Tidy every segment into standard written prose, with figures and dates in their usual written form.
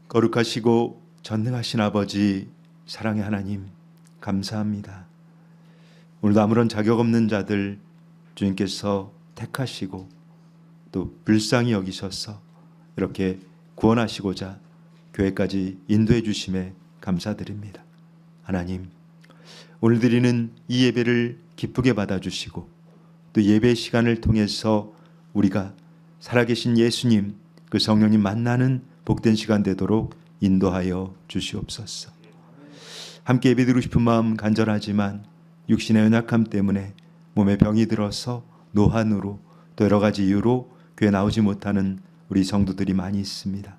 거룩하시고 전능하신 아버지, 사랑의 하나님, 감사합니다. 오늘도 아무런 자격 없는 자들 주님께서 택하시고 또 불쌍히 여기셔서 이렇게 구원하시고자 교회까지 인도해 주심에 감사드립니다. 하나님, 오늘 드리는 이 예배를 기쁘게 받아주시고 또 예배 시간을 통해서 우리가 살아계신 예수님, 그 성령님 만나는 복된 시간 되도록 인도하여 주시옵소서. 함께 예배드리고 싶은 마음 간절하지만 육신의 연약함 때문에 몸에 병이 들어서 노환으로 또 여러 가지 이유로 교회 나오지 못하는 우리 성도들이 많이 있습니다.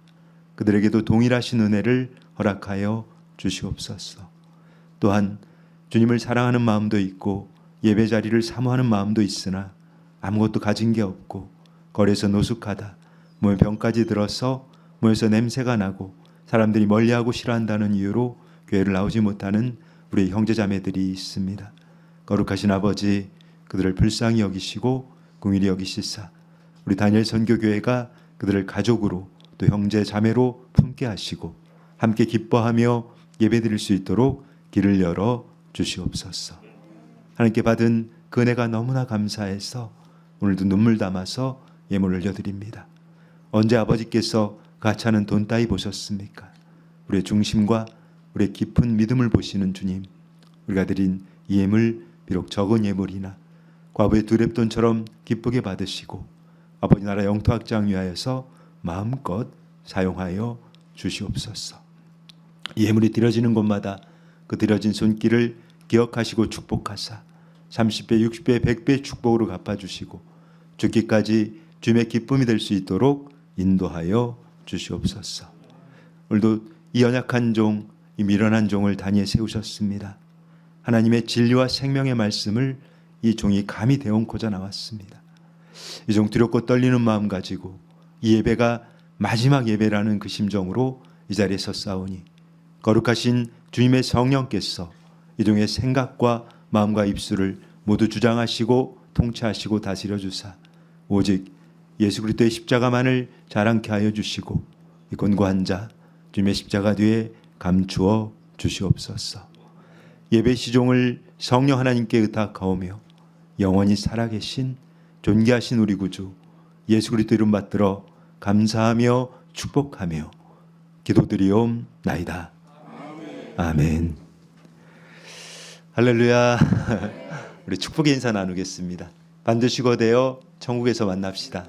그들에게도 동일하신 은혜를 허락하여 주시옵소서. 또한 주님을 사랑하는 마음도 있고 예배 자리를 사모하는 마음도 있으나 아무것도 가진 게 없고 거리에서 노숙하다 몸에 병까지 들어서 몸에서 냄새가 나고 사람들이 멀리하고 싫어한다는 이유로 교회를 나오지 못하는 우리 형제자매들이 있습니다. 거룩하신 아버지, 그들을 불쌍히 여기시고 긍휼히 여기시사 우리 다니엘 선교교회가 그들을 가족으로 또 형제 자매로 품게 하시고 함께 기뻐하며 예배드릴 수 있도록 길을 열어 주시옵소서. 하나님께 받은 그 은혜가 너무나 감사해서 오늘도 눈물 담아서 예물을 올려드립니다. 언제 아버지께서 가차는 돈 따위 보셨습니까? 우리의 중심과 우리의 깊은 믿음을 보시는 주님, 우리가 드린 이 예물 비록 적은 예물이나 과부의 두렙돈처럼 기쁘게 받으시고 아버지 나라 영토 확장 위하여서 마음껏 사용하여 주시옵소서. 이 예물이 드려지는 곳마다 그 드려진 손길을 기억하시고 축복하사 30배, 60배, 100배 축복으로 갚아주시고 죽기까지 주님의 기쁨이 될 수 있도록 인도하여 주시옵소서. 오늘도 이 연약한 종, 이 미련한 종을 단위에 세우셨습니다. 하나님의 진리와 생명의 말씀을 이 종이 감히 대언고자 나왔습니다. 이 종 두렵고 떨리는 마음 가지고 이 예배가 마지막 예배라는 그 심정으로 이 자리에 섰사오니 거룩하신 주님의 성령께서 이 종의 생각과 마음과 입술을 모두 주장하시고 통치하시고 다스려 주사 오직 예수 그리스도의 십자가만을 자랑케 하여 주시고 이 곤고한 자 주님의 십자가 뒤에 감추어 주시옵소서. 예배 시종을 성령 하나님께 의탁하오며 영원히 살아계신 존귀하신 우리 구주 예수 그리스도 이름 받들어 감사하며 축복하며 기도드리옵나이다. 아멘. 할렐루야. 우리 축복의 인사 나누겠습니다. 반드시 거되어 천국에서 만납시다.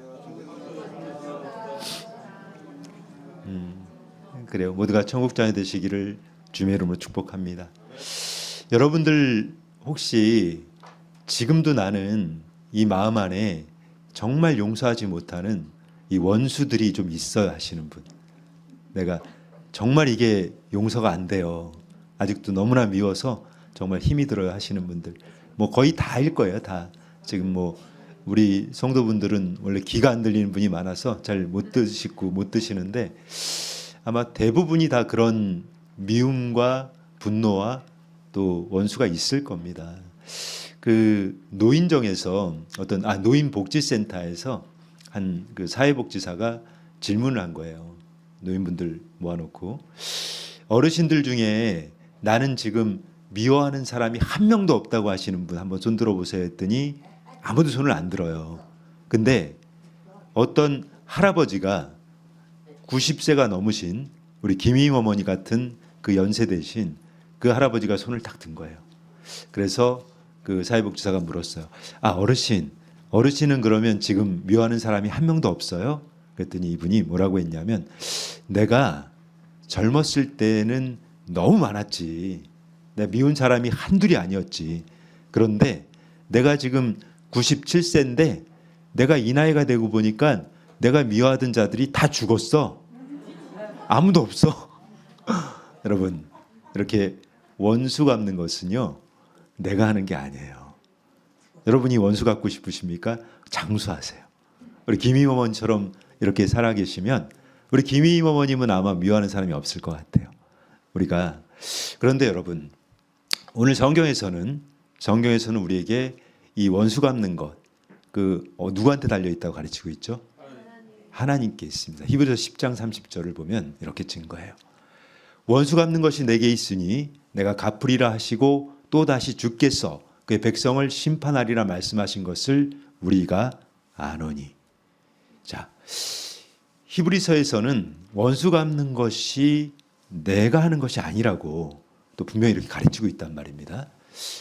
그래요. 모두가 천국자녀 되시기를 주님의 이름으로 축복합니다. 여러분들 혹시 지금도 나는 이 마음 안에 정말 용서하지 못하는 이 원수들이 좀 있어야 하시는 분, 내가 정말 이게 용서가 안 돼요, 아직도 너무나 미워서 정말 힘이 들어야 하시는 분들, 뭐 거의 다일 거예요. 다 지금 뭐 우리 성도분들은 원래 귀가 안 들리는 분이 많아서 잘 못 드시고 못 드시는데 아마 대부분이 다 그런 미움과 분노와 또 원수가 있을 겁니다. 그 노인정에서 어떤 노인복지센터에서 한 그 사회복지사가 질문을 한 거예요. 노인분들 모아놓고 어르신들 중에 나는 지금 미워하는 사람이 한 명도 없다고 하시는 분 한번 손 들어보세요 했더니 아무도 손을 안 들어요. 근데 어떤 할아버지가 90세가 넘으신 우리 김희임 어머니 같은 그 연세 대신 그 할아버지가 손을 딱 든 거예요. 그래서 그 사회복지사가 물었어요. 어르신은 그러면 지금 미워하는 사람이 한 명도 없어요? 그랬더니 이분이 뭐라고 했냐면 내가 젊었을 때는 너무 많았지. 내가 미운 사람이 한둘이 아니었지. 그런데 내가 지금 97세인데 내가 이 나이가 되고 보니까 내가 미워하던 자들이 다 죽었어. 아무도 없어. 여러분, 이렇게 원수 갚는 것은요, 내가 하는 게 아니에요. 여러분이 원수 갚고 싶으십니까? 장수하세요. 우리 김희임 어머니처럼 이렇게 살아계시면 우리 김희임 어머님은 아마 미워하는 사람이 없을 것 같아요. 그런데 여러분, 오늘 성경에서는 우리에게 이 원수 갚는 것, 누구한테 달려 있다고 가르치고 있죠? 하나님께 있습니다. 히브리서 10장 30절을 보면 이렇게 증거해요. 원수 갚는 것이 내게 있으니 내가 갚으리라 하시고 또다시 주께서 그의 백성을 심판하리라 말씀하신 것을 우리가 아노니. 자, 히브리서에서는 원수 갚는 것이 내가 하는 것이 아니라고 또 분명히 이렇게 가르치고 있단 말입니다.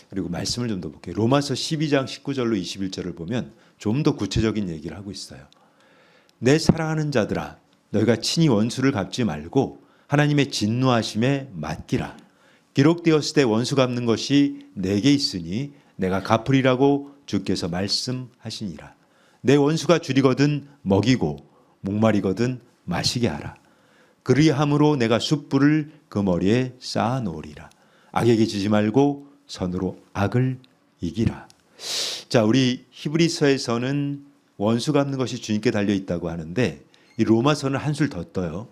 그리고 말씀을 좀 더 볼게요. 로마서 12장 19절로 21절을 보면 좀 더 구체적인 얘기를 하고 있어요. 내 사랑하는 자들아, 너희가 친히 원수를 갚지 말고 하나님의 진노하심에 맡기라. 기록되었을 때 원수 갚는 것이 내게 있으니 내가 갚으리라고 주께서 말씀하시니라. 내 원수가 줄이거든 먹이고 목마리거든 마시게 하라. 그리함으로 내가 숯불을 그 머리에 쌓아 놓으리라. 악에게 지지 말고 선으로 악을 이기라. 자, 우리 히브리서에서는 원수 갚는 것이 주님께 달려 있다고 하는데 이 로마서는 한술 더 떠요.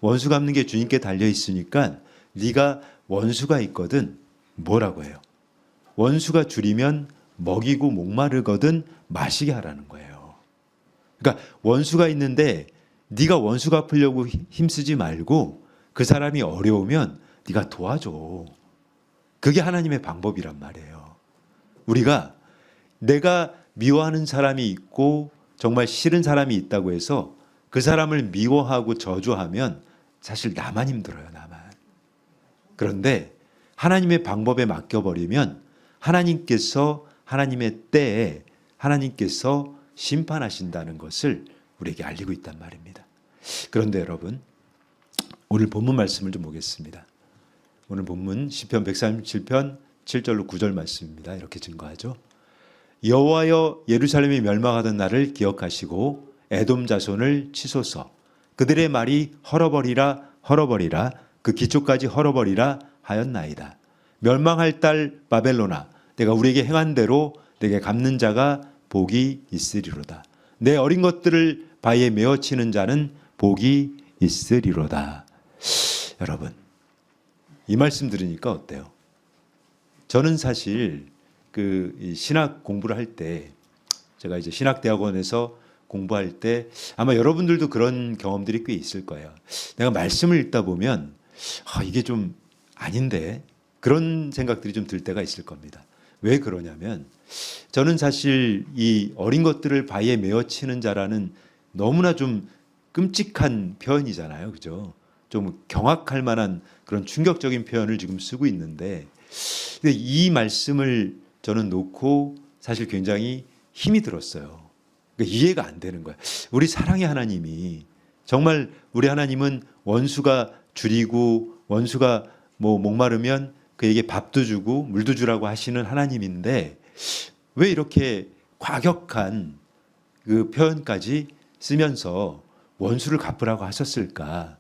원수 갚는 게 주님께 달려 있으니까 네가 원수가 있거든 뭐라고 해요? 원수가 줄이면 먹이고 목마르거든 마시게 하라는 거예요. 그러니까 원수가 있는데 네가 원수 갚으려고 힘쓰지 말고 그 사람이 어려우면 네가 도와줘. 그게 하나님의 방법이란 말이에요. 우리가 내가 미워하는 사람이 있고 정말 싫은 사람이 있다고 해서 그 사람을 미워하고 저주하면 사실 나만 힘들어요. 나만. 그런데 하나님의 방법에 맡겨버리면 하나님께서 하나님의 때에 하나님께서 심판하신다는 것을 우리에게 알리고 있단 말입니다. 그런데 여러분, 오늘 본문 말씀을 좀 보겠습니다. 오늘 본문 시편 137편 7절로 9절 말씀입니다. 이렇게 증거하죠. 여호와여, 예루살렘이 멸망하던 날을 기억하시고 에돔 자손을 치소서. 그들의 말이 헐어버리라 헐어버리라 그 기초까지 헐어버리라 하였나이다. 멸망할 딸 바벨로나, 내가 우리에게 행한 대로 내게 갚는 자가 복이 있으리로다. 내 어린 것들을 바위에 메어치는 자는 복이 있으리로다. 여러분, 이 말씀 들으니까 어때요? 저는 사실 그 신학 공부를 할 때, 제가 이제 신학대학원에서 공부할 때 아마 여러분들도 그런 경험들이 꽤 있을 거예요. 내가 말씀을 읽다 보면 이게 좀 아닌데, 그런 생각들이 좀 들 때가 있을 겁니다. 왜 그러냐면 저는 사실 이 어린 것들을 바위에 메어치는 자라는 너무나 좀 끔찍한 표현이잖아요. 그죠? 좀 경악할 만한 그런 충격적인 표현을 지금 쓰고 있는데, 근데 이 말씀을 저는 놓고 사실 굉장히 힘이 들었어요. 그러니까 이해가 안 되는 거야. 우리 사랑의 하나님이, 정말 우리 하나님은 원수가 줄이고 원수가 뭐 목마르면 그에게 밥도 주고 물도 주라고 하시는 하나님인데 왜 이렇게 과격한 그 표현까지 쓰면서 원수를 갚으라고 하셨을까?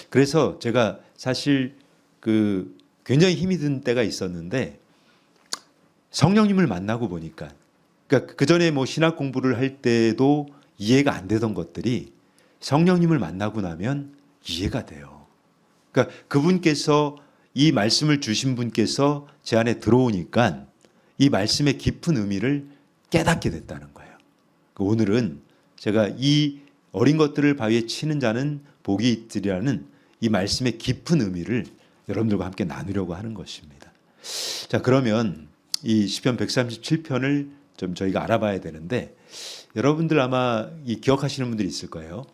그래서 제가 사실 그 굉장히 힘이 든 때가 있었는데, 성령님을 만나고 보니까, 그러니까 그 전에 뭐 신학 공부를 할 때도 이해가 안 되던 것들이 성령님을 만나고 나면 이해가 돼요. 그러니까 그분께서, 이 말씀을 주신 분께서 제 안에 들어오니까 이 말씀의 깊은 의미를 깨닫게 됐다는 거예요. 오늘은 제가 이 어린 것들을 바위에 치는 자는 복이 있으리라는 이 말씀의 깊은 의미를 여러분들과 함께 나누려고 하는 것입니다. 자, 그러면 이 시편 137편을 좀 저희가 알아봐야 되는데, 여러분들 아마 이 기억하시는 분들이 있을 거예요.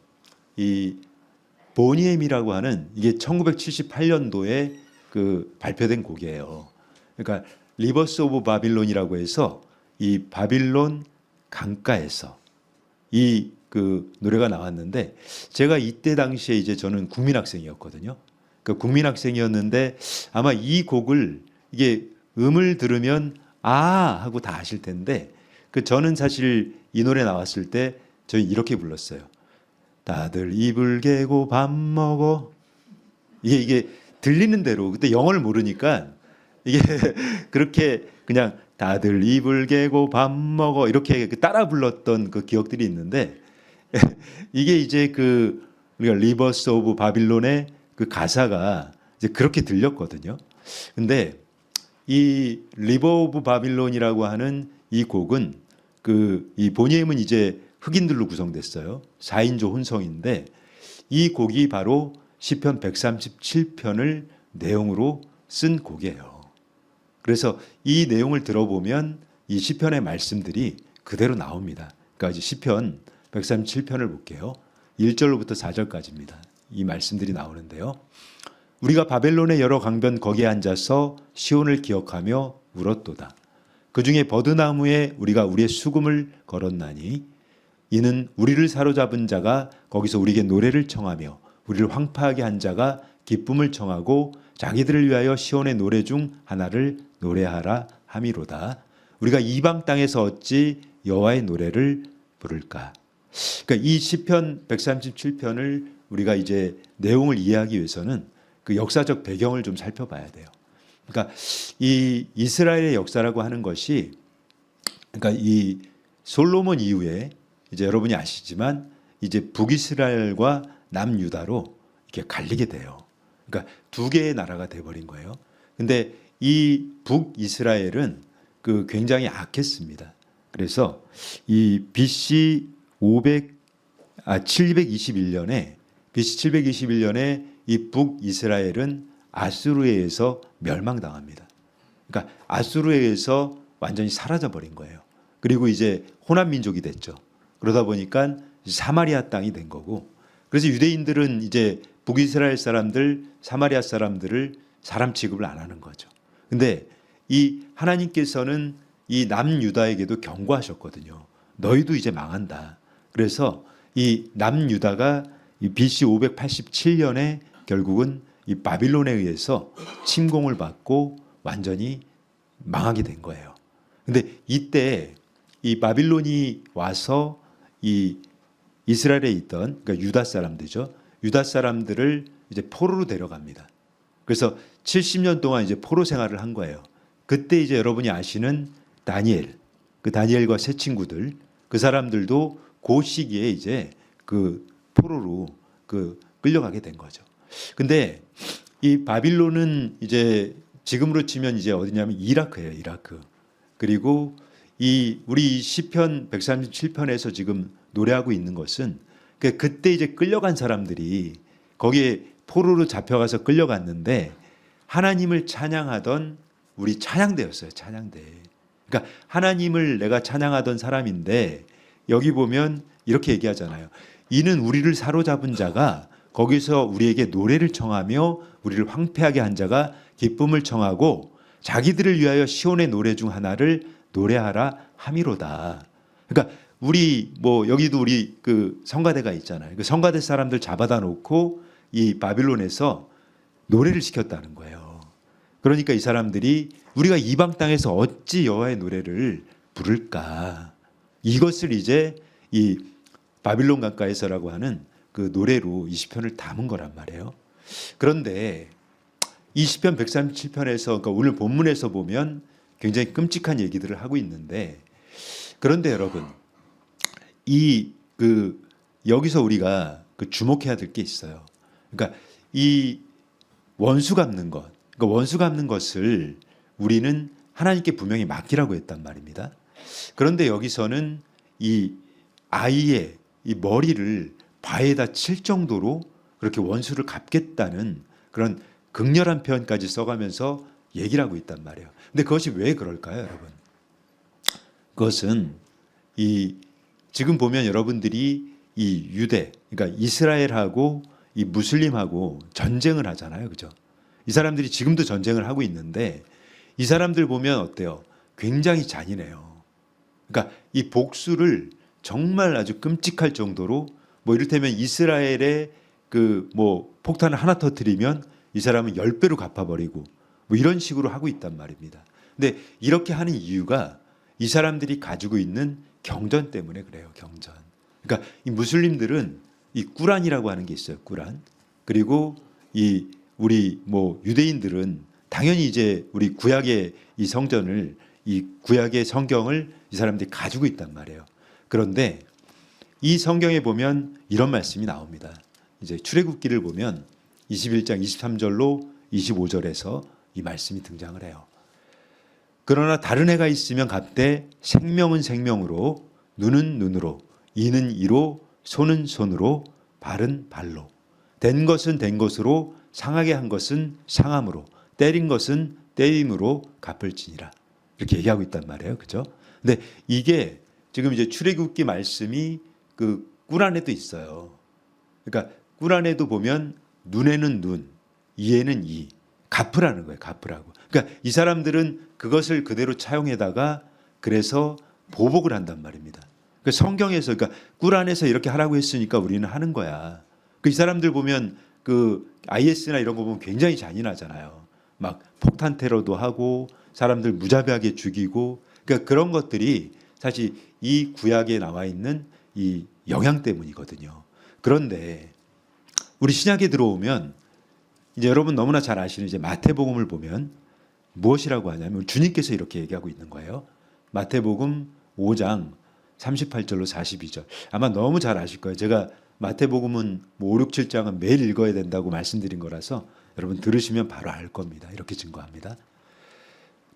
이 보니엠이라고 하는, 이게 1978년도에 그 발표된 곡이에요. 그러니까 리버스 오브 바빌론이라고 해서 이 바빌론 강가에서 이 그 노래가 나왔는데, 제가 이때 당시에 이제 저는 국민학생이었거든요. 그 국민학생이었는데 아마 이 곡을, 이게 음을 들으면 아 하고 다 아실 텐데, 그 저는 사실 이 노래 나왔을 때 저희 이렇게 불렀어요. 다들 이불 개고 밥 먹어. 이게 들리는 대로, 그때 영어를 모르니까 이게 그렇게 그냥 다들 이불 개고 밥 먹어 이렇게 따라 불렀던 그 기억들이 있는데, 이게 이제 그 우리가 리버스 오브 바빌론의 그 가사가 이제 그렇게 들렸거든요. 근데 이 리버 오브 바빌론이라고 하는 이 곡은 이 보니엠은 이제 흑인들로 구성됐어요. 4인조 혼성인데 이 곡이 바로 시편 137편을 내용으로 쓴 곡이에요. 그래서 이 내용을 들어보면 이 시편의 말씀들이 그대로 나옵니다. 그러니까 이제 시편 137편을 볼게요. 1절로부터 4절까지입니다. 이 말씀들이 나오는데요. 우리가 바벨론의 여러 강변 거기에 앉아서 시온을 기억하며 울었도다. 그 중에 버드나무에 우리가 우리의 수금을 걸었나니 이는 우리를 사로잡은 자가 거기서 우리에게 노래를 청하며 우리를 황폐하게 한 자가 기쁨을 청하고 자기들을 위하여 시온의 노래 중 하나를 노래하라 함이로다. 우리가 이방 땅에서 어찌 여호와의 노래를 부를까? 그러니까 이 시편 137편을 우리가 이제 내용을 이해하기 위해서는 그 역사적 배경을 좀 살펴봐야 돼요. 그러니까 이 이스라엘의 역사라고 하는 것이 그러니까 이 솔로몬 이후에 이제 여러분이 아시지만 이제 북이스라엘과 남유다로 이렇게 갈리게 돼요. 그러니까 두 개의 나라가 돼버린 거예요. 근데 이 북이스라엘은 그 굉장히 악했습니다. 그래서 이 BC 721년에 이 북이스라엘은 아수르에 의해서 멸망당합니다. 그러니까 아수르에 의해서 완전히 사라져 버린 거예요. 그리고 이제 호남 민족이 됐죠. 그러다 보니까 사마리아 땅이 된 거고, 그래서 유대인들은 이제 북이스라엘 사람들, 사마리아 사람들을 사람 취급을 안 하는 거죠. 근데 이 하나님께서는 이 남유다에게도 경고하셨거든요. 너희도 이제 망한다. 그래서 이 남유다가 이 BC 587년에 결국은 이 바빌론에 의해서 침공을 받고 완전히 망하게 된 거예요. 근데 이때 이 바빌론이 와서 이 이스라엘에 있던 그러니까 유다 사람들이죠. 유다 사람들을 이제 포로로 데려갑니다. 그래서 70년 동안 이제 포로 생활을 한 거예요. 그때 이제 여러분이 아시는 다니엘, 그 다니엘과 세 친구들, 그 사람들도 그 시기에 이제 그 포로로 그 끌려가게 된 거죠. 근데 이 바빌론은 이제 지금으로 치면 이제 어디냐면 이라크예요, 이라크. 그리고 이 우리 시편 137편에서 지금 노래하고 있는 것은 그때 이제 끌려간 사람들이 거기에 포로로 잡혀가서 끌려갔는데 하나님을 찬양하던 우리 찬양대였어요, 찬양대. 그러니까 하나님을 내가 찬양하던 사람인데 여기 보면 이렇게 얘기하잖아요. 이는 우리를 사로잡은 자가 거기서 우리에게 노래를 청하며 우리를 황폐하게 한 자가 기쁨을 청하고 자기들을 위하여 시온의 노래 중 하나를 노래하라 함이로다. 그러니까 우리 뭐 여기도 우리 그 성가대가 있잖아요. 그 성가대 사람들 잡아다 놓고 이 바빌론에서 노래를 시켰다는 거예요. 그러니까 이 사람들이 우리가 이방 땅에서 어찌 여호와의 노래를 부를까? 이것을 이제 이 바빌론 강가에서라고 하는 그 노래로 이 시편을 담은 거란 말이에요. 그런데 이 시편 137편에서 그러니까 오늘 본문에서 보면 굉장히 끔찍한 얘기들을 하고 있는데, 그런데 여러분 이 그 여기서 우리가 그 주목해야 될 게 있어요. 그러니까 이 원수 갚는 것, 그러니까 원수 갚는 것을 우리는 하나님께 분명히 맡기라고 했단 말입니다. 그런데 여기서는 이 아이의 이 머리를 바에다 칠 정도로 그렇게 원수를 갚겠다는 그런 극렬한 표현까지 써가면서 얘기를 하고 있단 말이에요. 근데 그것이 왜 그럴까요, 여러분? 그것은 이 지금 보면 여러분들이 이 유대, 그러니까 이스라엘하고 이 무슬림하고 전쟁을 하잖아요, 그죠? 이 사람들이 지금도 전쟁을 하고 있는데 이 사람들 보면 어때요? 굉장히 잔인해요. 그러니까 이 복수를 정말 아주 끔찍할 정도로 뭐 이를테면 이스라엘에 그 뭐 폭탄을 하나 터뜨리면 이 사람은 10배로 갚아버리고 뭐 이런 식으로 하고 있단 말입니다. 근데 이렇게 하는 이유가 이 사람들이 가지고 있는 경전 때문에 그래요. 경전. 그러니까 이 무슬림들은 이 꾸란이라고 하는 게 있어요. 꾸란. 그리고 이 우리 뭐 유대인들은 당연히 이제 우리 구약의 이 성전을 이 구약의 성경을 이 사람들이 가지고 있단 말이에요. 그런데 이 성경에 보면 이런 말씀이 나옵니다. 이제 출애굽기를 보면 21장 23절로 25절에서 이 말씀이 등장을 해요. 그러나 다른 해가 있으면 갑되 생명은 생명으로 눈은 눈으로 이는 이로, 손은 손으로, 발은 발로. 된 것은 된 것으로, 상하게 한 것은 상함으로, 때린 것은 때림으로 갚을지니라. 이렇게 얘기하고 있단 말이에요. 그죠? 근데 이게 지금 이제 출애굽기 말씀이 그 꿀 안에도 있어요. 그러니까 꿀 안에도 보면 눈에는 눈, 이에는 이. 갚으라는 거예요. 갚으라고. 그러니까 이 사람들은 그것을 그대로 차용해다가 그래서 보복을 한단 말입니다. 그러니까 성경에서 그러니까 꿀 안에서 이렇게 하라고 했으니까 우리는 하는 거야. 그 이 사람들 보면 그 IS나 이런 거 보면 굉장히 잔인하잖아요. 막 폭탄 테러도 하고 사람들 무자비하게 죽이고 그러니까 그런 것들이 사실 이 구약에 나와 있는 이 영향 때문이거든요. 그런데 우리 신약에 들어오면 이제 여러분 너무나 잘 아시는 이제 마태복음을 보면 무엇이라고 하냐면 주님께서 이렇게 얘기하고 있는 거예요. 마태복음 5장 38절로 42절. 아마 너무 잘 아실 거예요. 제가 마태복음은 뭐 5, 6, 7장은 매일 읽어야 된다고 말씀드린 거라서 여러분 들으시면 바로 알 겁니다. 이렇게 증거합니다.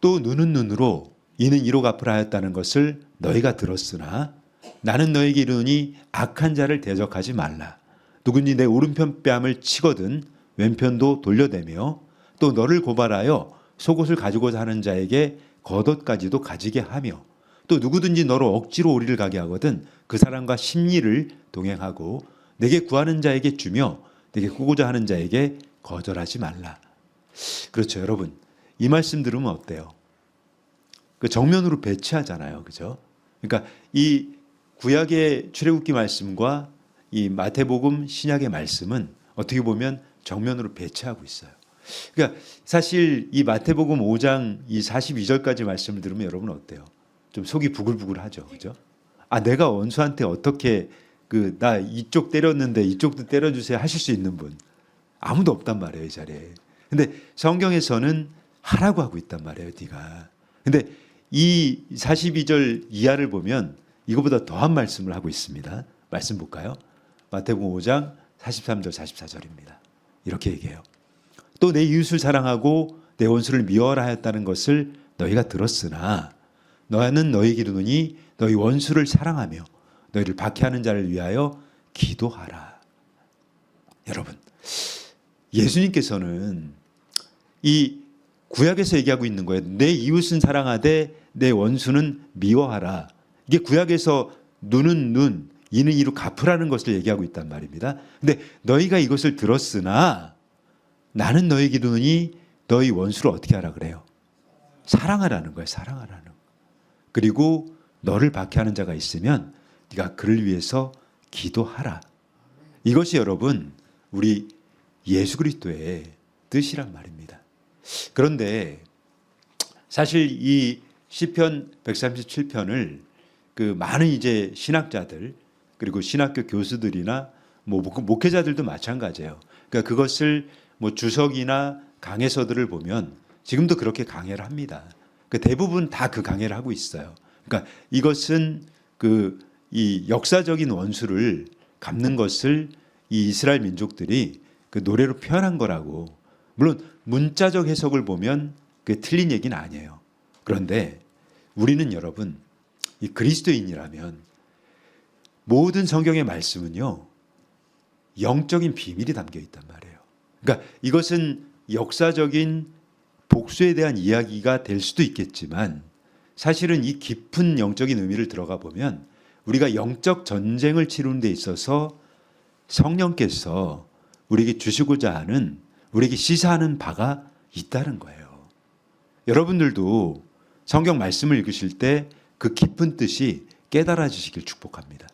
또 눈은 눈으로 이는 이로 갚으라 하였다는 것을 너희가 들었으나 나는 너희에게 이르노니 악한 자를 대적하지 말라. 누구든지 내 오른편 뺨을 치거든 왼편도 돌려대며 또 너를 고발하여 속옷을 가지고자 하는 자에게 겉옷까지도 가지게 하며 또 누구든지 너로 억지로 오리를 가게 하거든 그 사람과 심리를 동행하고 내게 구하는 자에게 주며 내게 꾸고자 하는 자에게 거절하지 말라. 그렇죠, 여러분. 이 말씀 들으면 어때요? 그 정면으로 배치하잖아요, 그죠? 그러니까 이 구약의 출애굽기 말씀과 이 마태복음 신약의 말씀은 어떻게 보면 정면으로 배치하고 있어요. 그러니까 사실 이 마태복음 5장 이 42절까지 말씀을 들으면 여러분 어때요? 좀 속이 부글부글하죠, 그죠? 아, 내가 원수한테 어떻게 그 나 이쪽 때렸는데 이쪽도 때려주세요 하실 수 있는 분 아무도 없단 말이에요, 이 자리에. 근데 성경에서는 하라고 하고 있단 말이에요, 네가. 근데 이 42절 이하를 보면 이거보다 더한 말씀을 하고 있습니다. 말씀 볼까요? 마태복음 5장 43절 44절입니다. 이렇게 얘기해요. 또 내 이웃을 사랑하고 내 원수를 미워하라 하였다는 것을 너희가 들었으나 너는 너희에게 이르노니 너희 원수를 사랑하며 너희를 박해하는 자를 위하여 기도하라. 여러분, 예수님께서는 이 구약에서 얘기하고 있는 거예요. 내 이웃은 사랑하되 내 원수는 미워하라. 이게 구약에서 눈은 눈, 이는 이로 갚으라는 것을 얘기하고 있단 말입니다. 근데 너희가 이것을 들었으나 나는 너희에게 이르노니 너희 원수를 어떻게 하라 그래요? 사랑하라는 거예요. 사랑하라는 거. 그리고 너를 박해하는 자가 있으면 네가 그를 위해서 기도하라. 이것이 여러분 우리 예수 그리스도의 뜻이란 말입니다. 그런데 사실 이 시편 137편을 그 많은 이제 신학자들 그리고 신학교 교수들이나 뭐 목회자들도 마찬가지예요. 그러니까 그것을 뭐 주석이나 강해서들을 보면 지금도 그렇게 강해를 합니다. 그 대부분 다 그 강해를 하고 있어요. 그러니까 이것은 그 이 역사적인 원수를 갚는 것을 이 이스라엘 민족들이 그 노래로 표현한 거라고. 물론 문자적 해석을 보면 그게 틀린 얘기는 아니에요. 그런데 우리는 여러분 이 그리스도인이라면 모든 성경의 말씀은요 영적인 비밀이 담겨 있단 말이에요. 그러니까 이것은 역사적인 복수에 대한 이야기가 될 수도 있겠지만 사실은 이 깊은 영적인 의미를 들어가 보면 우리가 영적 전쟁을 치르는 데 있어서 성령께서 우리에게 주시고자 하는 우리에게 시사하는 바가 있다는 거예요. 여러분들도 성경 말씀을 읽으실 때 그 깊은 뜻이 깨달아지시길 축복합니다.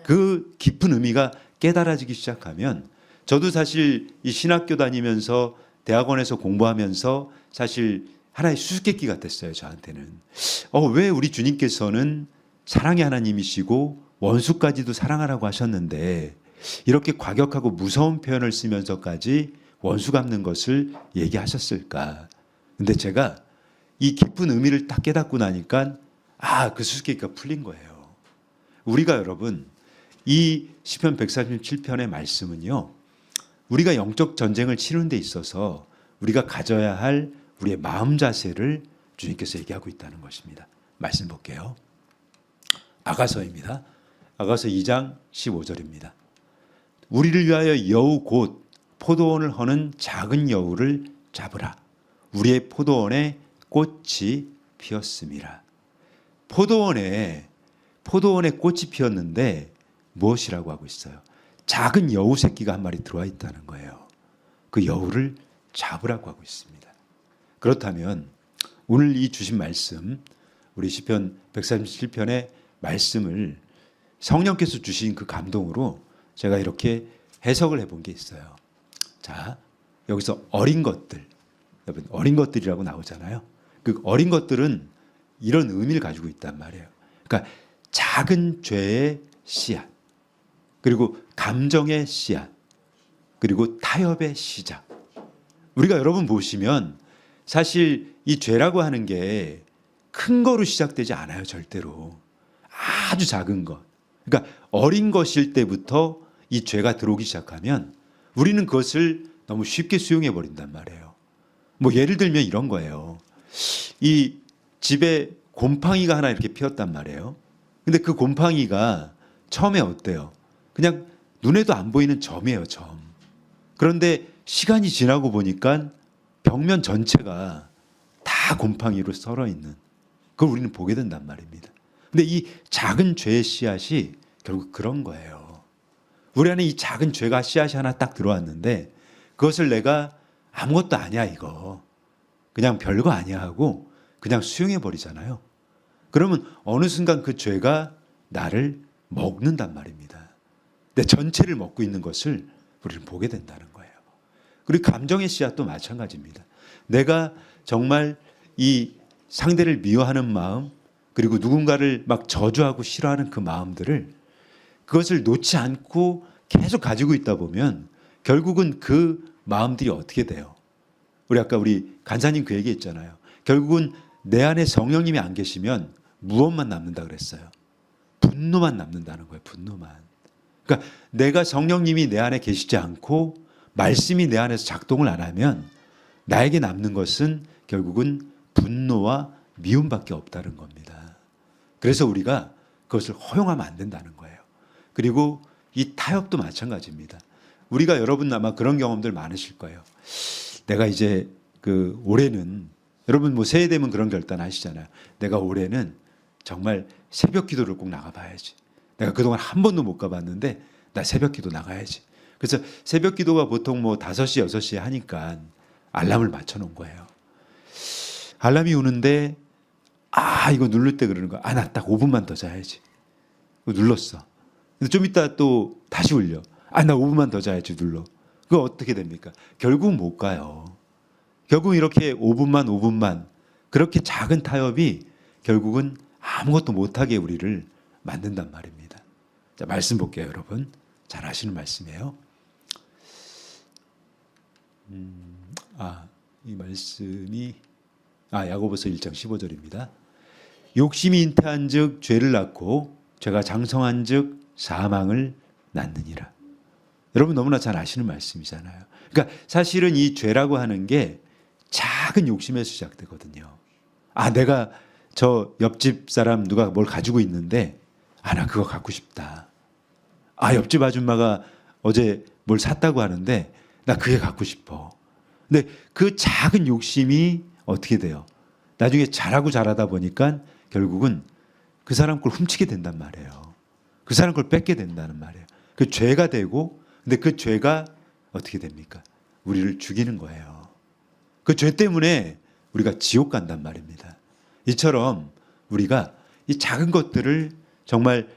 그 깊은 의미가 깨달아지기 시작하면 저도 사실 이 신학교 다니면서 대학원에서 공부하면서 사실 하나의 수수께끼 같았어요. 저한테는. 왜 우리 주님께서는 사랑의 하나님이시고 원수까지도 사랑하라고 하셨는데 이렇게 과격하고 무서운 표현을 쓰면서까지 원수 갚는 것을 얘기하셨을까? 근데 제가 이 깊은 의미를 딱 깨닫고 나니까 그 수수께끼가 풀린 거예요. 우리가 여러분 이 시편 137편의 말씀은요. 우리가 영적 전쟁을 치르는 데 있어서 우리가 가져야 할 우리의 마음 자세를 주님께서 얘기하고 있다는 것입니다. 말씀 볼게요. 아가서입니다. 아가서 2장 15절입니다. 우리를 위하여 여우 곧 포도원을 허는 작은 여우를 잡으라. 우리의 포도원에 꽃이 피었음이라. 포도원에 꽃이 피었는데 무엇이라고 하고 있어요? 작은 여우 새끼가 한 마리 들어와 있다는 거예요. 그 여우를 잡으라고 하고 있습니다. 그렇다면 오늘 이 주신 말씀, 우리 시편 137편의 말씀을 성령께서 주신 그 감동으로 제가 이렇게 해석을 해본 게 있어요. 자, 여기서 어린 것들, 여러분 어린 것들이라고 나오잖아요. 그 어린 것들은 이런 의미를 가지고 있단 말이에요. 그러니까 작은 죄의 씨앗, 그리고 감정의 씨앗, 그리고 타협의 시작. 우리가 여러분 보시면 사실 이 죄라고 하는 게 큰 거로 시작되지 않아요. 절대로. 아주 작은 것. 그러니까 어린 것일 때부터 이 죄가 들어오기 시작하면 우리는 그것을 너무 쉽게 수용해 버린단 말이에요. 뭐 예를 들면 이런 거예요. 이 집에 곰팡이가 하나 이렇게 피었단 말이에요. 근데 그 곰팡이가 처음에 어때요? 그냥 눈에도 안 보이는 점이에요, 점. 그런데 시간이 지나고 보니까 벽면 전체가 다 곰팡이로 썰어 있는, 그걸 우리는 보게 된단 말입니다. 근데 이 작은 죄의 씨앗이 결국 그런 거예요. 우리 안에 이 작은 죄가 씨앗이 하나 딱 들어왔는데 그것을 내가 아무것도 아니야 이거, 그냥 별거 아니야 하고 그냥 수용해 버리잖아요. 그러면 어느 순간 그 죄가 나를 먹는단 말입니다. 내 전체를 먹고 있는 것을 우리는 보게 된다는 거예요. 그리고 감정의 씨앗도 마찬가지입니다. 내가 정말 이 상대를 미워하는 마음, 그리고 누군가를 막 저주하고 싫어하는 그 마음들을, 그것을 놓지 않고 계속 가지고 있다 보면 결국은 그 마음들이 어떻게 돼요? 우리 간사님 그 얘기 했잖아요. 결국은 내 안에 성령님이 안 계시면 무엇만 남는다 그랬어요? 분노만 남는다는 거예요. 분노만. 그러니까 내가 성령님이 내 안에 계시지 않고 말씀이 내 안에서 작동을 안 하면 나에게 남는 것은 결국은 분노와 미움밖에 없다는 겁니다. 그래서 우리가 그것을 허용하면 안 된다는 거예요. 그리고 이 타협도 마찬가지입니다. 우리가 여러분 아마 그런 경험들 많으실 거예요. 내가 이제 올해는, 여러분 뭐 새해 되면 그런 결단 하시잖아요. 내가 올해는 정말 새벽 기도를 꼭 나가봐야지. 내가 그동안 한 번도 못 가봤는데 나 새벽 기도 나가야지. 그래서 새벽 기도가 보통 뭐 5시, 6시에 하니까 알람을 맞춰놓은 거예요. 알람이 우는데 이거 누를 때 그러는 거야. 나 딱 5분만 더 자야지. 눌렀어. 근데 좀 이따 또 다시 울려. 나 5분만 더 자야지 눌러. 그거 어떻게 됩니까? 결국 못 가요. 결국 이렇게 5분만 그렇게 작은 타협이 결국은 아무것도 못하게 우리를 만든단 말입니다. 자, 말씀 볼게요, 여러분. 잘 아시는 말씀이에요. 이 말씀이 야고보서 1장 15절입니다. 욕심이 잉태한즉 죄를 낳고 죄가 장성한즉 사망을 낳느니라. 여러분 너무나 잘 아시는 말씀이잖아요. 그러니까 사실은 이 죄라고 하는 게 작은 욕심에서 시작되거든요. 내가 저 옆집 사람 누가 뭘 가지고 있는데 나 그거 갖고 싶다. 옆집 아줌마가 어제 뭘 샀다고 하는데 나 그게 갖고 싶어. 근데 그 작은 욕심이 어떻게 돼요? 나중에 자라다 보니까 결국은 그 사람 걸 훔치게 된단 말이에요. 그 사람 걸 뺏게 된다는 말이에요. 그 죄가 되고, 근데 그 죄가 어떻게 됩니까? 우리를 죽이는 거예요. 그 죄 때문에 우리가 지옥 간단 말입니다. 이처럼 우리가 이 작은 것들을 정말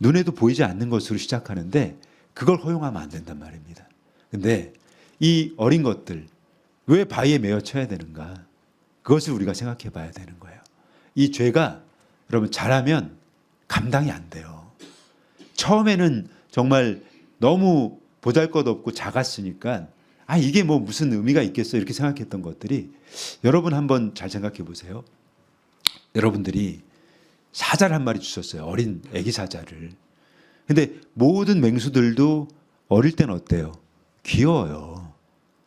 눈에도 보이지 않는 것으로 시작하는데 그걸 허용하면 안 된단 말입니다. 근데 이 어린 것들, 왜 바위에 매어 쳐야 되는가? 그것을 우리가 생각해 봐야 되는 거예요. 이 죄가 여러분 잘하면 감당이 안 돼요. 처음에는 정말 너무 보잘것없고 작았으니까 이게 뭐 무슨 의미가 있겠어 이렇게 생각했던 것들이, 여러분 한번 잘 생각해 보세요. 여러분들이 사자를 한 마리 주셨어요. 어린 애기 사자를. 근데 모든 맹수들도 어릴 때는 어때요? 귀여워요.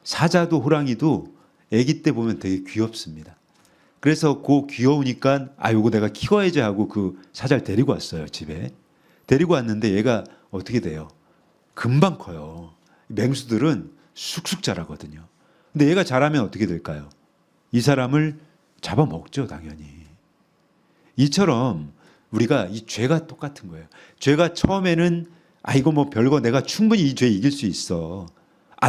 사자도 호랑이도 아기 때 보면 되게 귀엽습니다. 그래서 그 귀여우니까 요거 내가 키워야지 하고 그 사자를 데리고 왔어요, 집에. 데리고 왔는데 얘가 어떻게 돼요? 금방 커요. 맹수들은 쑥쑥 자라거든요. 근데 얘가 자라면 어떻게 될까요? 이 사람을 잡아먹죠, 당연히. 이처럼 우리가 이 죄가 똑같은 거예요. 죄가 처음에는 이거 뭐 별거 내가 충분히 이 죄 이길 수 있어.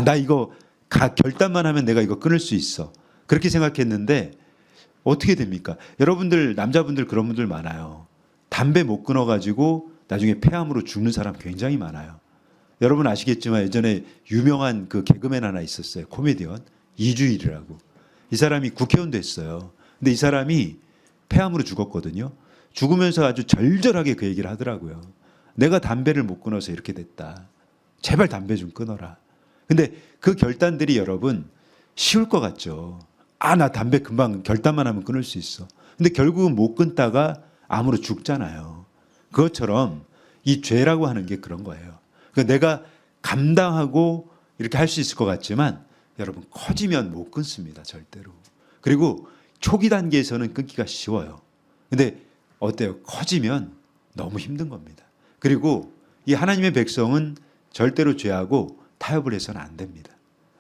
나 이거 결단만 하면 내가 이거 끊을 수 있어. 그렇게 생각했는데 어떻게 됩니까? 여러분들 남자분들 그런 분들 많아요. 담배 못 끊어가지고 나중에 폐암으로 죽는 사람 굉장히 많아요. 여러분 아시겠지만 예전에 유명한 그 개그맨 하나 있었어요. 코미디언 이주일이라고. 이 사람이 국회의원 됐어요. 근데 이 사람이 폐암으로 죽었거든요. 죽으면서 아주 절절하게 그 얘기를 하더라고요. 내가 담배를 못 끊어서 이렇게 됐다. 제발 담배 좀 끊어라. 근데 그 결단들이 여러분 쉬울 것 같죠. 나 담배 금방 결단만 하면 끊을 수 있어. 근데 결국은 못 끊다가 암으로 죽잖아요. 그것처럼 이 죄라고 하는 게 그런 거예요. 그러니까 내가 감당하고 이렇게 할 수 있을 것 같지만 여러분 커지면 못 끊습니다. 절대로. 그리고 초기 단계에서는 끊기가 쉬워요. 근데 어때요? 커지면 너무 힘든 겁니다. 그리고 이 하나님의 백성은 절대로 죄하고 타협을 해서는 안 됩니다.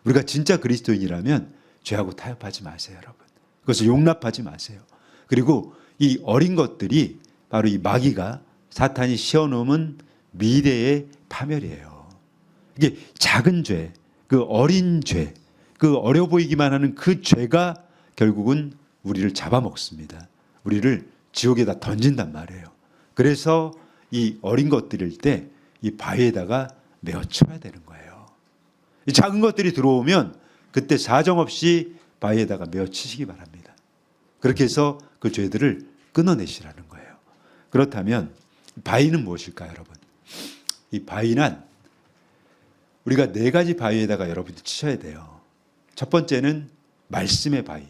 우리가 진짜 그리스도인이라면 죄하고 타협하지 마세요, 여러분. 그것을 용납하지 마세요. 그리고 이 어린 것들이 바로 이 마귀가 사탄이 씌워놓은 미래의 파멸이에요. 이게 작은 죄, 그 어린 죄, 그 어려 보이기만 하는 그 죄가 결국은 우리를 잡아먹습니다. 우리를 지옥에다 던진단 말이에요. 그래서 이 어린 것들일 때 이 바위에다가 메어 쳐야 되는 거예요. 이 작은 것들이 들어오면 그때 사정없이 바위에다가 메어 치시기 바랍니다. 그렇게 해서 그 죄들을 끊어내시라는 거예요. 그렇다면 바위는 무엇일까요, 여러분? 이 바위는 우리가 4가지 바위에다가 여러분들 치셔야 돼요. 첫 번째는 말씀의 바위.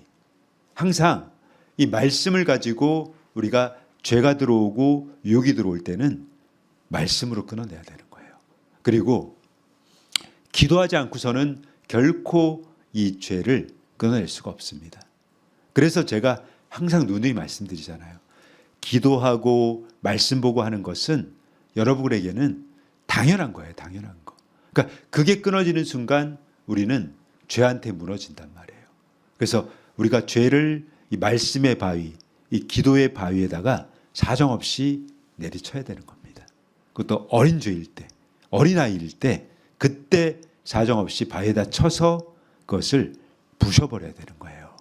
항상 이 말씀을 가지고 우리가 죄가 들어오고 유혹이 들어올 때는 말씀으로 끊어내야 되는 거예요. 그리고 기도하지 않고서는 결코 이 죄를 끊어낼 수가 없습니다. 그래서 제가 항상 누누이 말씀드리잖아요. 기도하고 말씀 보고 하는 것은 여러분에게는 당연한 거예요. 당연한 거. 그러니까 그게 끊어지는 순간 우리는 죄한테 무너진단 말이에요. 그래서 우리가 죄를 이 말씀의 바위, 이 기도의 바위에다가 사정없이 내리쳐야 되는 겁니다. 그것도 어린 죄일 때, 어린아이일 때 그때 사정없이 바위에다 쳐서 그것을 부셔버려야 되는 거예요.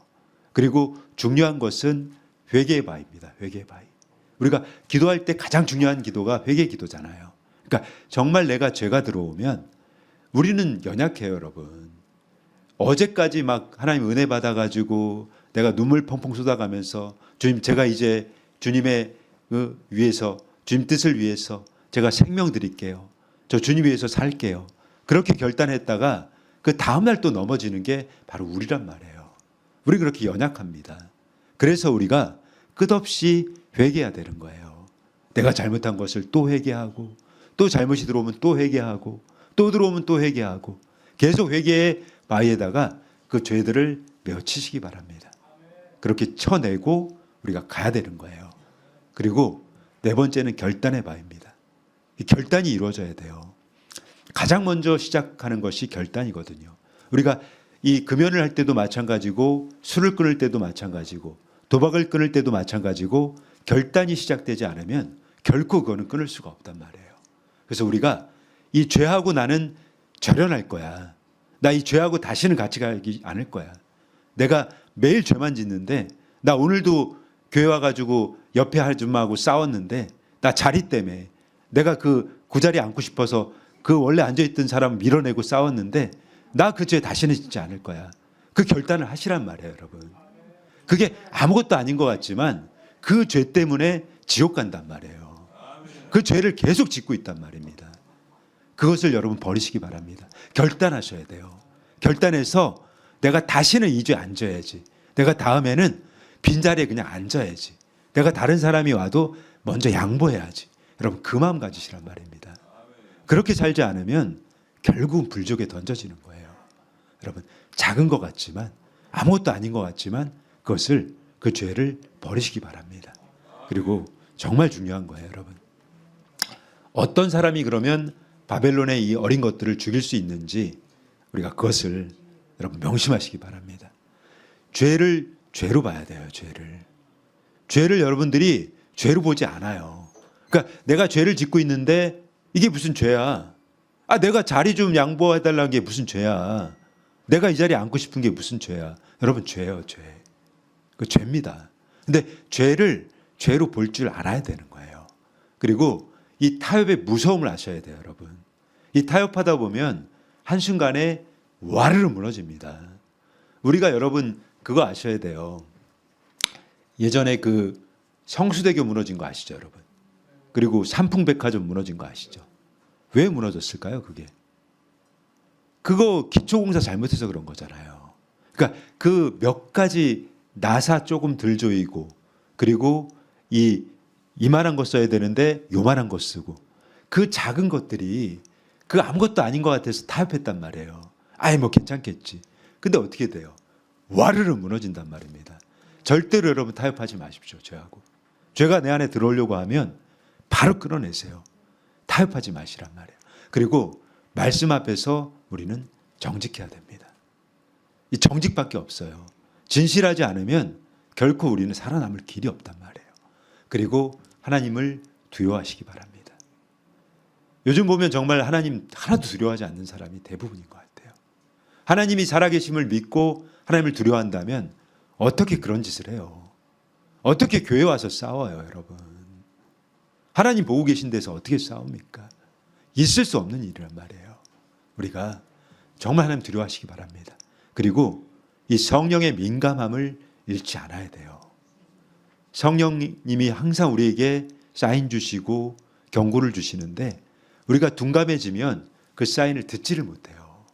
그리고 중요한 것은 회개의 바위입니다. 회개의 바위. 우리가 기도할 때 가장 중요한 기도가 회개 기도잖아요. 그러니까 정말 내가 죄가 들어오면 우리는 연약해요, 여러분. 어제까지 막 하나님 은혜 받아가지고 내가 눈물 펑펑 쏟아가면서 주님 제가 이제 주님의 위해서 주님 뜻을 위해서 제가 생명 드릴게요. 저 주님 위해서 살게요. 그렇게 결단했다가 그 다음날 또 넘어지는 게 바로 우리란 말이에요. 우리 그렇게 연약합니다. 그래서 우리가 끝없이 회개해야 되는 거예요. 내가 잘못한 것을 또 회개하고 또 잘못이 들어오면 또 회개하고 또 들어오면 또 회개하고 계속 회개의 바위에다가 그 죄들을 메어치시기 바랍니다. 그렇게 쳐내고 우리가 가야 되는 거예요. 그리고 4번째는 결단의 바위입니다. 이 결단이 이루어져야 돼요. 가장 먼저 시작하는 것이 결단이거든요. 우리가 이 금연을 할 때도 마찬가지고 술을 끊을 때도 마찬가지고 도박을 끊을 때도 마찬가지고 결단이 시작되지 않으면 결코 그거는 끊을 수가 없단 말이에요. 그래서 우리가 이 죄하고 나는 절연할 거야. 나 이 죄하고 다시는 같이 가지 않을 거야. 내가 매일 죄만 짓는데 나 오늘도 교회 와가지고 옆에 아줌마하고 싸웠는데 나 자리 때문에 내가 그 자리에 앉고 싶어서 그 원래 앉아있던 사람 밀어내고 싸웠는데 나 그 죄 다시는 짓지 않을 거야. 그 결단을 하시란 말이에요, 여러분. 그게 아무것도 아닌 것 같지만 그 죄 때문에 지옥 간단 말이에요. 그 죄를 계속 짓고 있단 말입니다. 그것을 여러분 버리시기 바랍니다. 결단하셔야 돼요. 결단해서 내가 다시는 이 죄 안 져야지. 내가 다음에는 빈자리에 그냥 앉아야지. 내가 다른 사람이 와도 먼저 양보해야지. 여러분 그 마음 가지시란 말입니다. 그렇게 살지 않으면 결국은 불족에 던져지는 거예요. 여러분 작은 것 같지만 아무것도 아닌 것 같지만 그것을 그 죄를 버리시기 바랍니다. 그리고 정말 중요한 거예요, 여러분. 어떤 사람이 그러면 바벨론의 이 어린 것들을 죽일 수 있는지 우리가 그것을 여러분 명심하시기 바랍니다. 죄를 죄로 봐야 돼요. 죄를 여러분들이 죄로 보지 않아요. 그러니까 내가 죄를 짓고 있는데 이게 무슨 죄야? 내가 자리 좀 양보해달라는 게 무슨 죄야? 내가 이 자리에 앉고 싶은 게 무슨 죄야? 여러분 죄예요, 죄. 그 죄입니다. 근데 죄를 죄로 볼 줄 알아야 되는 거예요. 그리고 이 타협의 무서움을 아셔야 돼요, 여러분. 이 타협하다 보면 한순간에 와르르 무너집니다. 우리가 여러분 그거 아셔야 돼요. 예전에 그 성수대교 무너진 거 아시죠, 여러분? 그리고 삼풍백화점 무너진 거 아시죠? 왜 무너졌을까요, 그게? 그거 기초공사 잘못해서 그런 거잖아요. 그러니까 그 몇 가지 나사 조금 덜 조이고 그리고 이만한 거 써야 되는데 요만한 거 쓰고 그 작은 것들이 그 아무것도 아닌 것 같아서 타협했단 말이에요. 뭐 괜찮겠지. 근데 어떻게 돼요? 와르르 무너진단 말입니다. 절대로 여러분 타협하지 마십시오. 죄하고. 죄가 내 안에 들어오려고 하면 바로 끊어내세요. 타협하지 마시란 말이에요. 그리고 말씀 앞에서 우리는 정직해야 됩니다. 이 정직밖에 없어요. 진실하지 않으면 결코 우리는 살아남을 길이 없단 말이에요. 그리고 하나님을 두려워하시기 바랍니다. 요즘 보면 정말 하나님 하나도 두려워하지 않는 사람이 대부분인 것 같아요. 하나님이 살아계심을 믿고 하나님을 두려워한다면 어떻게 그런 짓을 해요? 어떻게 교회 와서 싸워요, 여러분? 하나님 보고 계신 데서 어떻게 싸웁니까? 있을 수 없는 일이란 말이에요. 우리가 정말 하나님 두려워하시기 바랍니다. 그리고 이 성령의 민감함을 잃지 않아야 돼요. 성령님이 항상 우리에게 사인 주시고 경고를 주시는데 우리가 둔감해지면 그 사인을 듣지를 못해요.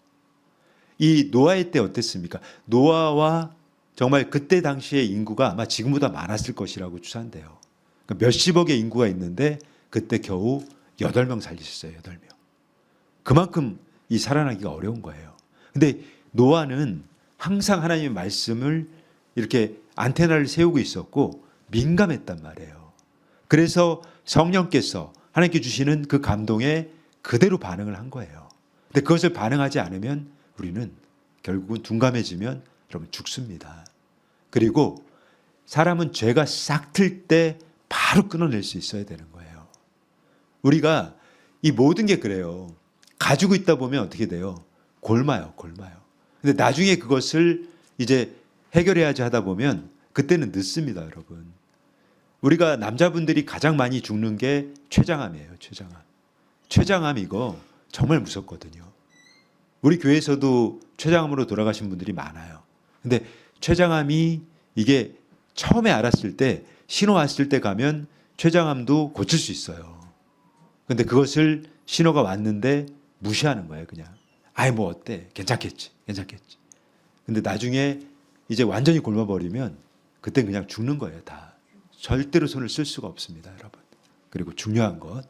이 노아의 때 어땠습니까? 노아와 정말 그때 당시의 인구가 아마 지금보다 많았을 것이라고 추산돼요. 그러니까 몇십억의 인구가 있는데 그때 겨우 8명 살리셨어요. 8명. 그만큼 이 살아나기가 어려운 거예요. 근데 노아는 항상 하나님의 말씀을 이렇게 안테나를 세우고 있었고 민감했단 말이에요. 그래서 성령께서 하나님께 주시는 그 감동에 그대로 반응을 한 거예요. 근데 그것을 반응하지 않으면 우리는 결국은 둔감해지면 여러분 죽습니다. 그리고 사람은 죄가 싹 틀 때 바로 끊어낼 수 있어야 되는 거예요. 우리가 이 모든 게 그래요. 가지고 있다 보면 어떻게 돼요? 골마요. 근데 나중에 그것을 이제 해결해야지 하다 보면 그때는 늦습니다, 여러분. 우리가 남자분들이 가장 많이 죽는 게 췌장암이에요, 췌장암. 췌장암 이거 정말 무섭거든요. 우리 교회에서도 췌장암으로 돌아가신 분들이 많아요. 근데 췌장암이 이게 처음에 알았을 때 신호 왔을 때 가면 췌장암도 고칠 수 있어요. 근데 그것을 신호가 왔는데 무시하는 거예요, 그냥. 뭐 어때? 괜찮겠지. 근데 나중에 이제 완전히 굶어버리면 그땐 그냥 죽는 거예요, 다. 절대로 손을 쓸 수가 없습니다, 여러분. 그리고 중요한 것,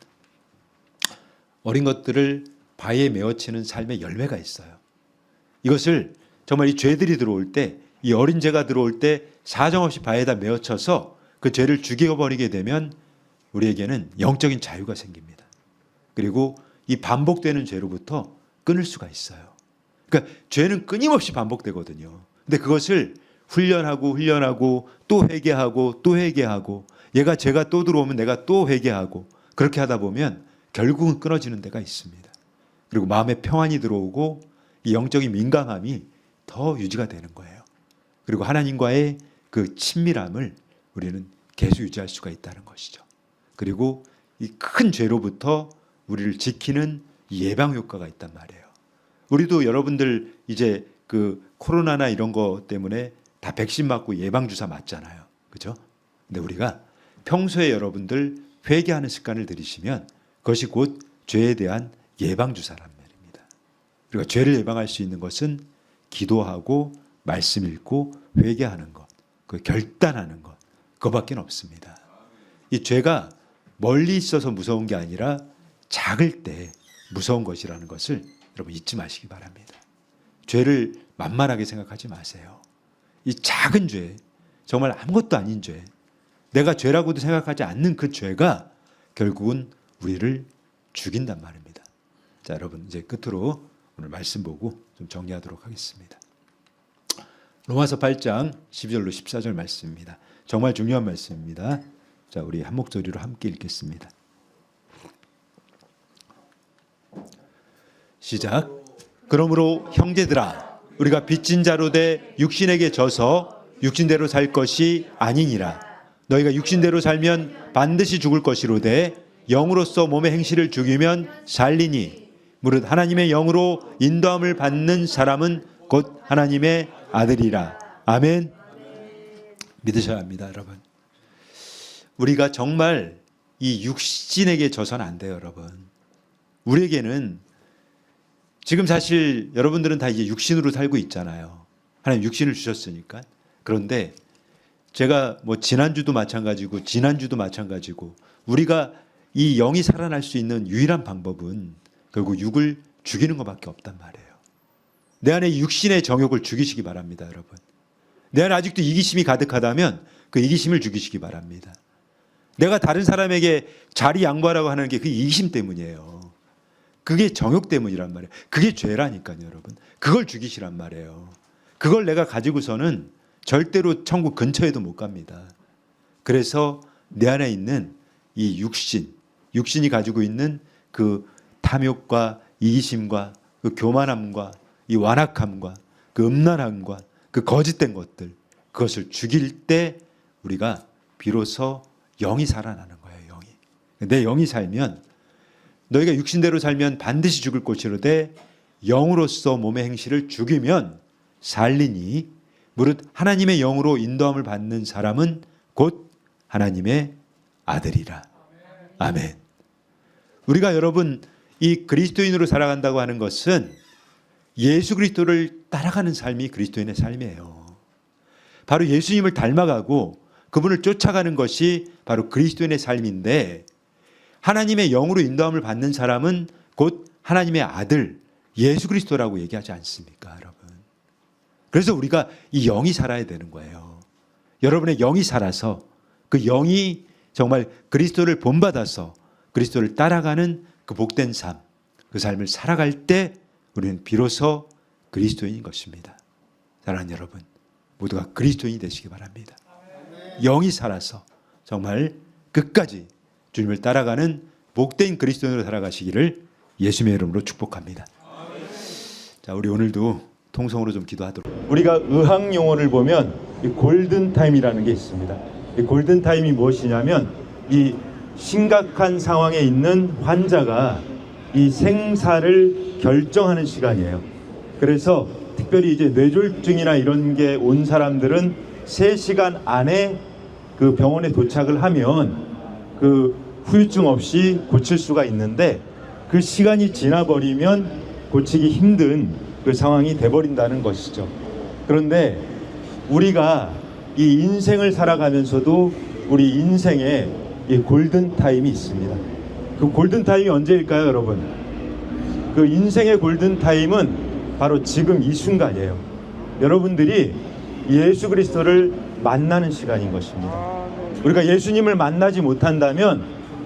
어린 것들을 바위에 메어치는 삶의 열매가 있어요. 이것을 정말 이 죄들이 들어올 때, 이 어린 죄가 들어올 때 사정없이 바위에다 메어쳐서 그 죄를 죽여버리게 되면 우리에게는 영적인 자유가 생깁니다. 그리고 이 반복되는 죄로부터 끊을 수가 있어요. 그러니까 죄는 끊임없이 반복되거든요. 근데 그것을 훈련하고 또 회개하고 얘가 죄가 또 들어오면 내가 또 회개하고 그렇게 하다 보면 결국은 끊어지는 데가 있습니다. 그리고 마음에 평안이 들어오고 이 영적인 민감함이 더 유지가 되는 거예요. 그리고 하나님과의 그 친밀함을 우리는 계속 유지할 수가 있다는 것이죠. 그리고 이 큰 죄로부터 우리를 지키는 예방 효과가 있단 말이에요. 우리도 여러분들 이제 그 코로나나 이런 거 때문에 다 백신 맞고 예방 주사 맞잖아요. 그죠? 근데 우리가 평소에 여러분들 회개하는 습관을 들이시면 그것이 곧 죄에 대한 예방 주사란 말입니다. 그리고 죄를 예방할 수 있는 것은 기도하고 말씀 읽고 회개하는 것, 그 결단하는 것, 그거밖에 없습니다. 이 죄가 멀리 있어서 무서운 게 아니라 작을 때 무서운 것이라는 것을 여러분 잊지 마시기 바랍니다. 죄를 만만하게 생각하지 마세요. 이 작은 죄, 정말 아무것도 아닌 죄, 내가 죄라고도 생각하지 않는 그 죄가 결국은 우리를 죽인단 말입니다. 자, 여러분 이제 끝으로 오늘 말씀 보고 좀 정리하도록 하겠습니다. 로마서 8장 12절로 14절 말씀입니다. 정말 중요한 말씀입니다. 자, 우리 한 목소리로 함께 읽겠습니다. 시작. 그러므로 형제들아, 우리가 빚진 자로 돼 육신에게 져서 육신대로 살 것이 아니니라. 너희가 육신대로 살면 반드시 죽을 것이로되 영으로서 몸의 행실을 죽이면 살리니 무릇 하나님의 영으로 인도함을 받는 사람은 곧 하나님의 아들이라. 아멘. 믿으셔야 합니다, 여러분. 우리가 정말 이 육신에게 져서는 안 돼요, 여러분. 우리에게는 지금 사실 여러분들은 다 이제 육신으로 살고 있잖아요. 하나님 육신을 주셨으니까. 그런데 제가 뭐 지난주도 마찬가지고 지난주도 마찬가지고 우리가 이 영이 살아날 수 있는 유일한 방법은 결국 육을 죽이는 것밖에 없단 말이에요. 내 안에 육신의 정욕을 죽이시기 바랍니다, 여러분. 내 안에 아직도 이기심이 가득하다면 그 이기심을 죽이시기 바랍니다. 내가 다른 사람에게 자리 양보하라고 하는 게 그 이기심 때문이에요. 그게 정욕 때문이란 말이에요. 그게 죄라니까요, 여러분. 그걸 죽이시란 말이에요. 그걸 내가 가지고서는 절대로 천국 근처에도 못 갑니다. 그래서 내 안에 있는 이 육신이 가지고 있는 그 탐욕과 이기심과 그 교만함과 이 완악함과 그 음란함과 그 거짓된 것들, 그것을 죽일 때 우리가 비로소 영이 살아나는 거예요. 영이. 내 영이 살면, 너희가 육신대로 살면 반드시 죽을 것이로되 영으로서 몸의 행실을 죽이면 살리니 무릇 하나님의 영으로 인도함을 받는 사람은 곧 하나님의 아들이라. 아멘. 우리가 여러분 이 그리스도인으로 살아간다고 하는 것은 예수 그리스도를 따라가는 삶이 그리스도인의 삶이에요. 바로 예수님을 닮아가고 그분을 쫓아가는 것이 바로 그리스도인의 삶인데, 하나님의 영으로 인도함을 받는 사람은 곧 하나님의 아들 예수 그리스도라고 얘기하지 않습니까, 여러분? 그래서 우리가 이 영이 살아야 되는 거예요. 여러분의 영이 살아서 그 영이 정말 그리스도를 본받아서 그리스도를 따라가는 그 복된 삶, 그 삶을 살아갈 때 우리는 비로소 그리스도인인 것입니다. 사랑하는 여러분, 모두가 그리스도인이 되시기 바랍니다. 영이 살아서 정말 끝까지 주님을 따라가는 복된 그리스도인으로 살아가시기를 예수님의 이름으로 축복합니다. 자, 우리 오늘도 통성으로 좀 기도하도록. 우리가 의학 용어를 보면 이 골든 타임이라는 게 있습니다. 이 골든 타임이 무엇이냐면 이 심각한 상황에 있는 환자가 이 생사를 결정하는 시간이에요. 그래서 특별히 이제 뇌졸중이나 이런 게 온 사람들은 3시간 안에 그 병원에 도착을 하면 그 후유증 없이 고칠 수가 있는데, 그 시간이 지나버리면 고치기 힘든 그 상황이 돼버린다는 것이죠. 그런데 우리가 이 인생을 살아가면서도 우리 인생에 이 골든타임이 있습니다. 그 골든타임이 언제일까요, 여러분? 그 인생의 골든타임은 바로 지금 이 순간이에요. 여러분들이 예수 그리스도를 만나는 시간인 것입니다. 우리가 예수님을 만나지 못한다면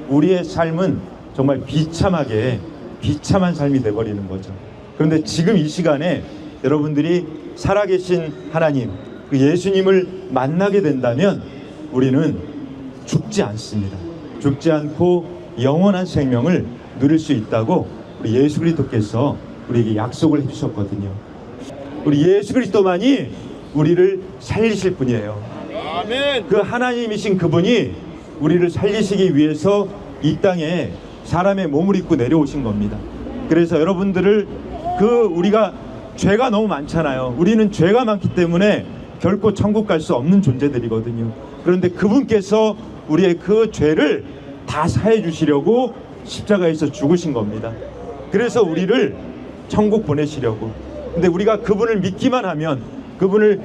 우리의 삶은 정말 비참한 삶이 돼버리는 거죠. 그런데 지금 이 시간에 여러분들이 살아계신 하나님, 그 예수님을 만나게 된다면 우리는 죽지 않습니다. 죽지 않고 영원한 생명을 누릴 수 있다고 우리 예수 그리스도께서 우리에게 약속을 해주셨거든요. 우리 예수 그리스도만이 우리를 살리실 분이에요. 아멘. 그 하나님이신 그분이 우리를 살리시기 위해서 이 땅에 사람의 몸을 입고 내려오신 겁니다. 그래서 여러분들을 우리가 죄가 너무 많잖아요. 우리는 죄가 많기 때문에 결코 천국 갈 수 없는 존재들이거든요. 그런데 그분께서 우리의 그 죄를 다 사해 주시려고 십자가에서 죽으신 겁니다. 그래서 우리를 천국 보내시려고. 근데 우리가 그분을 믿기만 하면, 그분을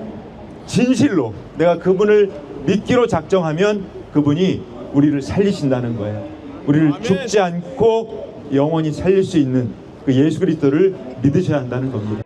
진실로 내가 그분을 믿기로 작정하면 그분이 우리를 살리신다는 거예요. 우리를 아멘. 죽지 않고 영원히 살릴 수 있는 그 예수 그리스도를 믿으셔야 한다는 겁니다.